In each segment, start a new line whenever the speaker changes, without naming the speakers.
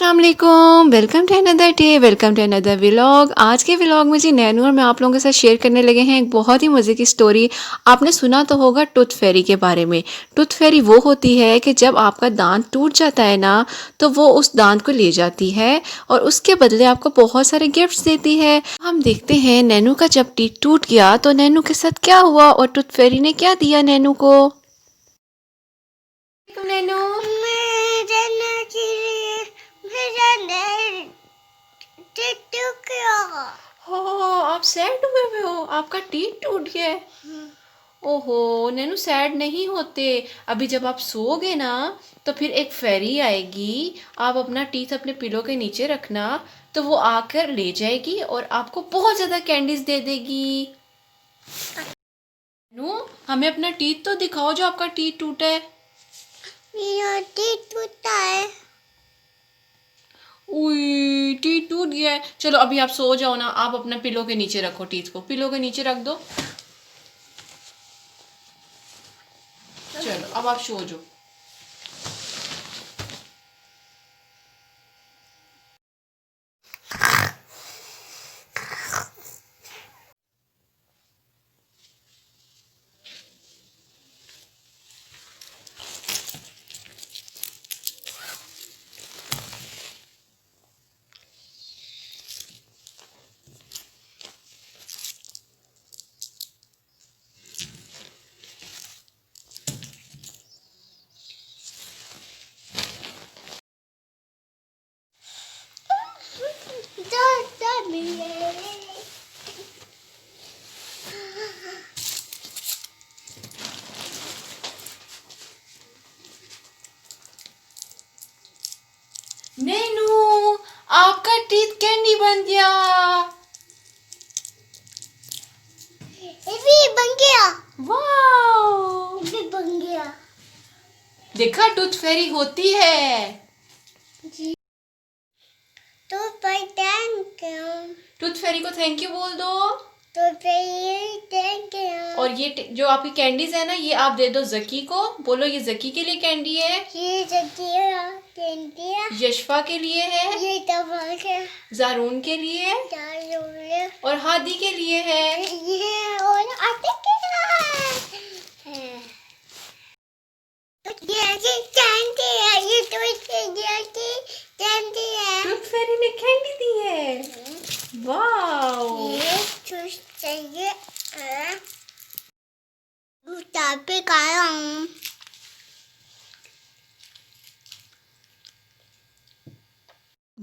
अस्सलाम वालेकुम, welcome to another day, welcome to another vlog. आज के व्लॉग में जी नैनू और मैं आप लोगों के साथ शेयर करने लगे हैं एक बहुत ही मज़े की स्टोरी। आपने सुना तो होगा टूथ फेरी के बारे में। टूथ फेरी वो होती है कि जब आपका दांत टूट जाता है ना, तो वो उस दांत को ले जाती है और उसके बदले आपको बहुत सारे गिफ्ट्स देती है। हम देखते हैं नैनू का जब टीथ टूट गया तो नैनू के साथ क्या हुआ और टूथ फेरी ने क्या दिया नैनू को। नैनू हो आप सैड हुए हो, आपका टीथ टूट गया है। ओहो नैनू सैड नहीं होते। अभी जब आप सोओगे ना तो फिर एक फेरी आएगी, आप अपना टीथ अपने पिलो के नीचे रखना तो वो आकर ले जाएगी और आपको बहुत ज़्यादा कैंडीज दे देगी। नैनू हमें अपना टीथ तो दिखाओ जो आपका टीथ टूटा है।
मेरा टीथ टूटा है।
उई टीथ टूट गया है। चलो अभी आप सो जाओ ना, आप अपना पिलो के नीचे रखो, टीथ को पिलो के नीचे रख दो। चलो अब आप सो जाओ। नैनू आपका टीथ कैंडी बन गया।
ये भी बन गया।
वाओ
ये भी बन गया।
देखा टूथ फेरी होती है।
जी। तो पर थैंक यू।
टूथ फेरी को थैंक यू बोल दो।
तो पर थैंक यू।
और ये जो आपकी कैंडीज है ना, ये आप दे दो जकी को। बोलो ये जकी के लिए कैंडी है,
ये जकिया कैंडिया।
यशफा के लिए है,
ये टमाटर है।
जारून के लिए है
दाल
और हादी के लिए है।
ये और आटे के है। ये कैंडी है। ये कैंडी है।
टूथ फेरी ने कैंडी दी है। वाओ
ये चूस चाहिए। पे खाया हूँ।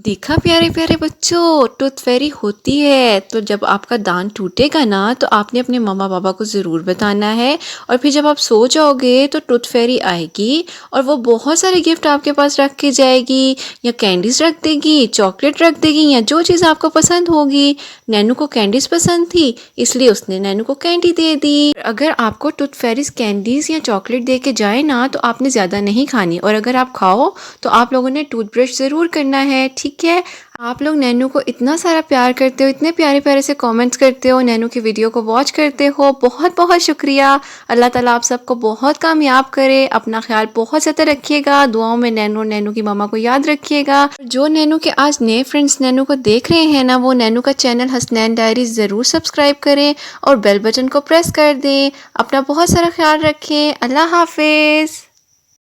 देखा प्यारे प्यारे बच्चों, टूथ फेरी होती है। तो जब आपका दांत टूटेगा ना तो आपने अपने मम्मा पापा को ज़रूर बताना है और फिर जब आप सो जाओगे तो टूथ फेरी आएगी और वो बहुत सारे गिफ्ट आपके पास रख के जाएगी, या कैंडीज़ रख देगी, चॉकलेट रख देगी, या जो चीज़ आपको पसंद होगी। नैनू को कैंडीज़ पसंद थी इसलिए उसने नैनू को कैंडी दे दी। अगर आपको टूथ फेरीज कैंडीज़ या चॉकलेट दे के जाए ना तो आपने ज़्यादा नहीं खानी, और अगर आप खाओ तो आप लोगों ने टूथब्रश ज़रूर करना है, ठीक है। आप लोग नैनू को इतना सारा प्यार करते हो, इतने प्यारे प्यारे से कमेंट्स करते हो, नैनू की वीडियो को वॉच करते हो, बहुत बहुत शुक्रिया। अल्लाह ताला आप सबको बहुत कामयाब करे। अपना ख्याल बहुत ज़्यादा रखिएगा, दुआओं में नैनू और नैनू की मामा को याद रखिएगा। जो नैनू के आज नए फ्रेंड्स नैनू को देख रहे हैं ना, वो नैनू का चैनल हसनैन डायरीज ज़रूर सब्सक्राइब करें और बेल बटन को प्रेस कर दें। अपना बहुत सारा ख्याल रखें। अल्लाह हाफिज़।